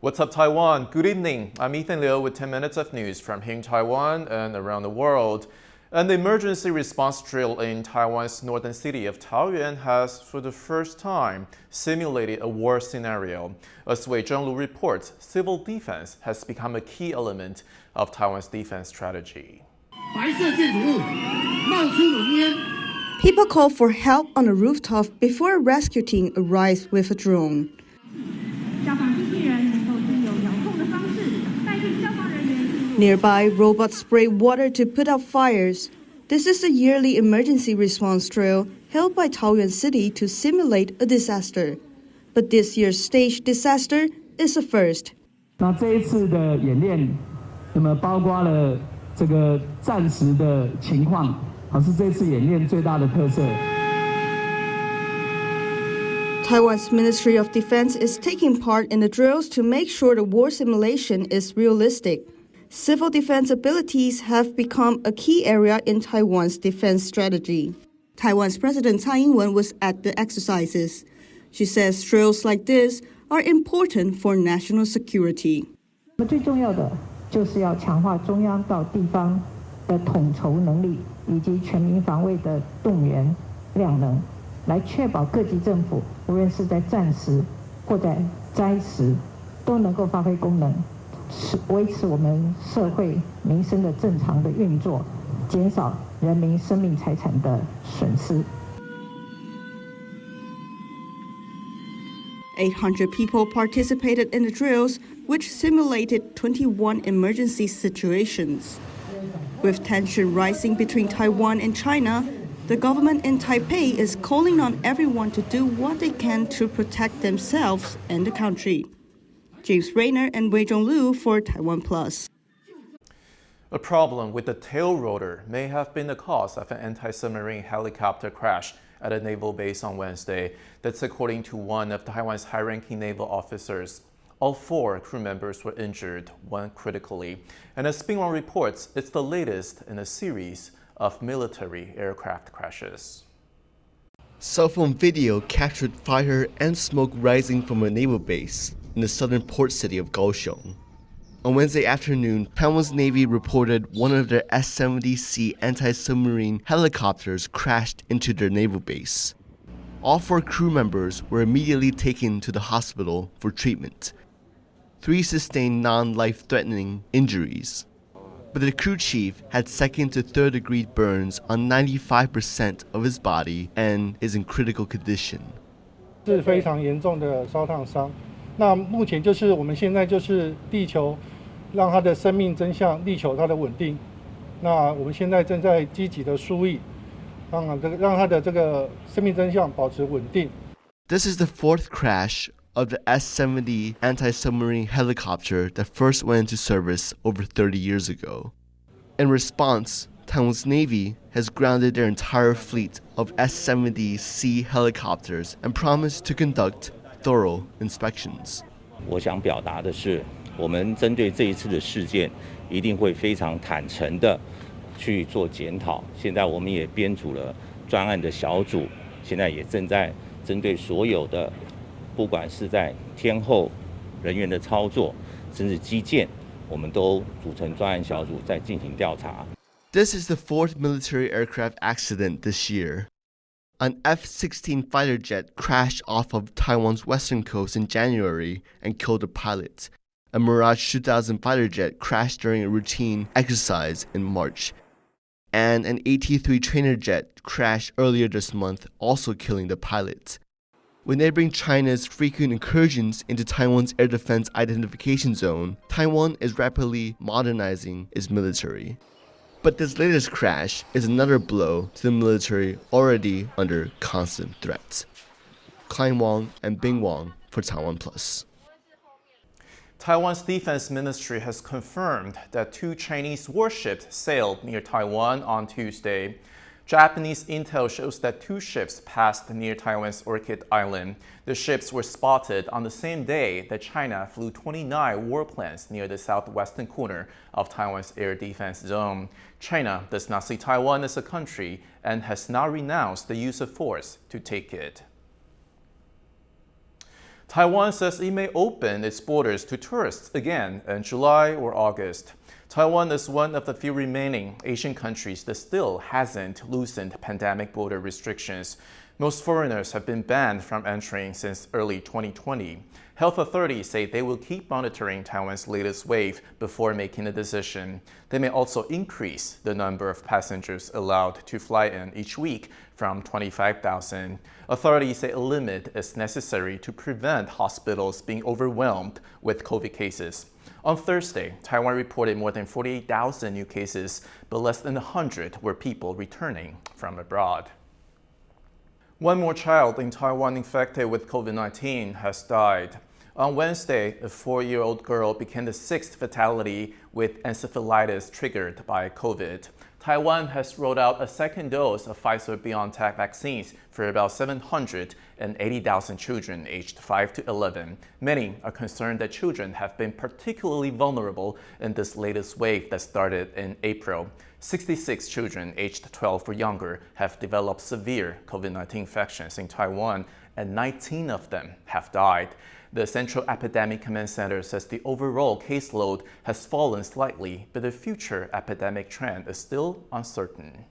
What's up, Taiwan? Good evening. I'm Ethan Liu with 10 minutes of news from here in Taiwan and around the world. An emergency response drill in Taiwan's northern city of Taoyuan has, for the first time, simulated a war scenario. As Wei Zhonglu reports, civil defense has become a key element of Taiwan's defense strategy. People call for help on a rooftop before a rescue team arrives with a drone. Nearby, robots spray water to put out fires. This is a yearly emergency response drill held by Taoyuan City to simulate a disaster. But this year's staged disaster is a first. 那这一次的演练，那么包括了这个战时的情况，是这次演练最大的特色。 Taiwan's Ministry of Defense is taking part in the drills to make sure the war simulation is realistic. Civil defense abilities have become a key area in Taiwan's defense strategy. Taiwan's President Tsai Ing-wen was at the exercises. She says drills like this are important for national security. 最重要的就是要强化中央到地方的统筹能力，以及全民防卫的动员量能，来确保各级政府无论是在战时或在灾时都能够发挥功能。 维持我们社会民生的正常的运作，减少人民生命财产的损失。800 people participated in the drills, which simulated 21 emergency situations. With tension rising between Taiwan and China, the government in Taipei is calling on everyone to do what they can to protect themselves and the country. James Rayner and Wei Zhonglu for TaiwanPlus. A problem with the tail rotor may have been the cause of an anti-submarine helicopter crash at a naval base on Wednesday. That's according to one of Taiwan's high-ranking naval officers. All 4 crew members were injured, one critically. And as Bing Wang reports, it's the latest in a series of military aircraft crashes. Cell phone video captured fire and smoke rising from a naval base in the southern port city of Kaohsiung. On Wednesday afternoon, Taiwan's Navy reported one of their S-70C anti-submarine helicopters crashed into their naval base. All 4 crew members were immediately taken to the hospital for treatment. 3 sustained non-life-threatening injuries, but the crew chief had 2nd to 3rd degree burns on 95% of his body and is in critical condition. 是非常严重的烧烫伤。 那目前就是我们现在就是力求让它的生命真相，力求它的稳定。那我们现在正在积极的输液，让它的这个生命真相保持稳定。 This is the 4th crash of the S-70 anti-submarine helicopter that first went into service over 30 years ago. In response, Taiwan's Navy has grounded their entire fleet of S-70C helicopters and promised to conduct thorough inspections. 我想表达的是，我们针对这一次的事件，一定会非常坦诚的去做检讨。现在我们也编组了专案的小组，现在也正在针对所有的，不管是在天候人员的操作，甚至基建，我们都组成专案小组在进行调查。 This is the 4th military aircraft accident this year. An F-16 fighter jet crashed off of Taiwan's western coast in January and killed a pilot. A Mirage 2000 fighter jet crashed during a routine exercise in March. And an AT-3 trainer jet crashed earlier this month, also killing the pilot. With neighboring China's frequent incursions into Taiwan's air defense identification zone, Taiwan is rapidly modernizing its military. But this latest crash is another blow to the military already under constant threat. Klein Wang and Bing Wang for TaiwanPlus. Taiwan's defense ministry has confirmed that 2 Chinese warships sailed near Taiwan on Tuesday. Japanese intel shows that 2 ships passed near Taiwan's Orchid Island. The ships were spotted on the same day that China flew 29 warplanes near the southwestern corner of Taiwan's air defense zone. China does not see Taiwan as a country and has not renounced the use of force to take it. Taiwan says it may open its borders to tourists again in July or August. Taiwan is one of the few remaining Asian countries that still hasn't loosened pandemic border restrictions. Most foreigners have been banned from entering since early 2020. Health authorities say they will keep monitoring Taiwan's latest wave before making a decision. They may also increase the number of passengers allowed to fly in each week from 25,000. Authorities say a limit is necessary to prevent hospitals being overwhelmed with COVID cases. On Thursday, Taiwan reported more than 48,000 new cases, but less than 100 were people returning from abroad. One more child in Taiwan infected with COVID-19 has died. On Wednesday, a 4-year-old girl became the 6th fatality with encephalitis triggered by COVID. Taiwan has rolled out a second dose of Pfizer-BioNTech vaccines for about 780,000 children aged 5 to 11. Many are concerned that children have been particularly vulnerable in this latest wave that started in April. 66 children aged 12 or younger have developed severe COVID-19 infections in Taiwan, and 19 of them have died. The Central Epidemic Command Center says the overall caseload has fallen slightly, but the future epidemic trend is still uncertain.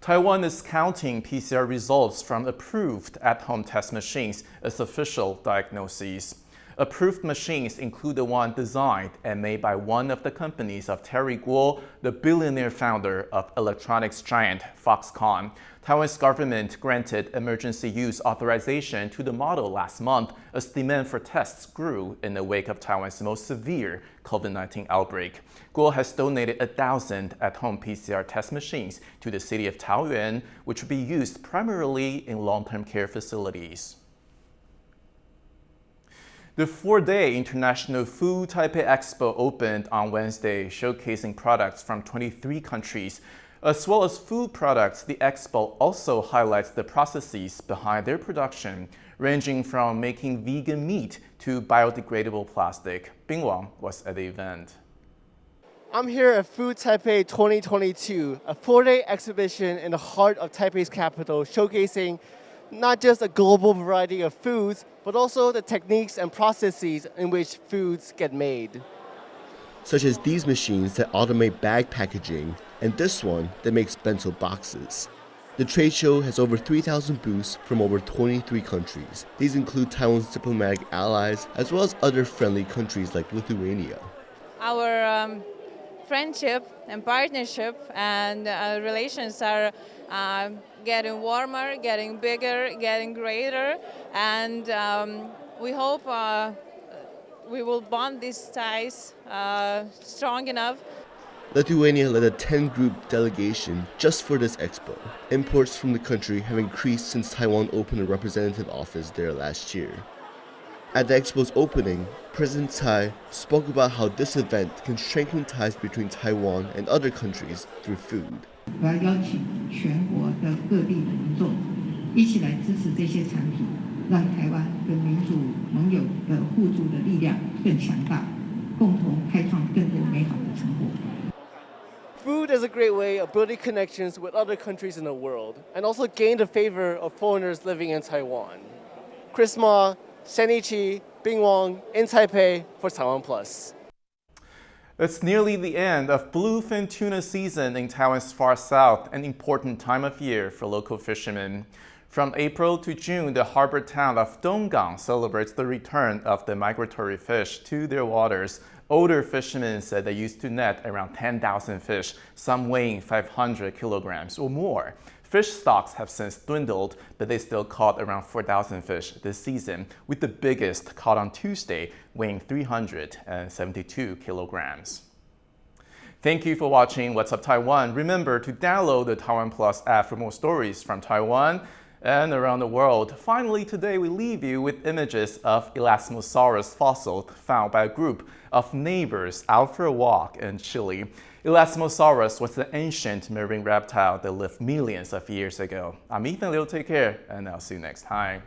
Taiwan is counting PCR results from approved at-home test machines as official diagnoses. Approved machines include the one designed and made by one of the companies of Terry Guo, the billionaire founder of electronics giant Foxconn. Taiwan's government granted emergency use authorization to the model last month as demand for tests grew in the wake of Taiwan's most severe COVID-19 outbreak. Guo has donated 1,000 at-home PCR test machines to the city of Taoyuan, which will be used primarily in long-term care facilities. The 4-day International Food Taipei Expo opened on Wednesday, showcasing products from 23 countries. As well as food products, the expo also highlights the processes behind their production, ranging from making vegan meat to biodegradable plastic. Bing Wang was at the event. I'm here at Food Taipei 2022, a 4-day exhibition in the heart of Taipei's capital, showcasing not just a global variety of foods, but also the techniques and processes in which foods get made. Such as these machines that automate bag packaging, and this one that makes bento boxes. The trade show has over 3,000 booths from over 23 countries. These include Taiwan's diplomatic allies, as well as other friendly countries like Lithuania. Our friendship and partnership and relations are getting warmer, getting bigger, getting greater, and we hope we will bond these ties strong enough. Lithuania led a 10-group delegation just for this expo. Imports from the country have increased since Taiwan opened a representative office there last year. At the expo's opening, President Tsai spoke about how this event can strengthen ties between Taiwan and other countries through food. 我要邀请全国的各地的民众一起来支持这些产品，让台湾跟民主盟友的互助的力量更强大，共同开创更多美好的成果。 Food is a great way of building connections with other countries in the world, and also gain the favor of foreigners living in Taiwan. Chris Ma, Shenichi, Bing Wang in Taipei for TaiwanPlus. It's nearly the end of bluefin tuna season in Taiwan's far south, an important time of year for local fishermen. From April to June, the harbor town of Donggang celebrates the return of the migratory fish to their waters. Older fishermen said they used to net around 10,000 fish, some weighing 500 kilograms or more. Fish stocks have since dwindled, but they still caught around 4,000 fish this season, with the biggest caught on Tuesday, weighing 372 kilograms. Thank you for watching What's Up Taiwan. Remember to download the TaiwanPlus app for more stories from Taiwan and around the world. Finally, today we leave you with images of Elasmosaurus fossils found by a group of neighbors out for a walk in Chile. Elasmosaurus was an ancient marine reptile that lived millions of years ago. I'm Ethan Liu, take care, and I'll see you next time.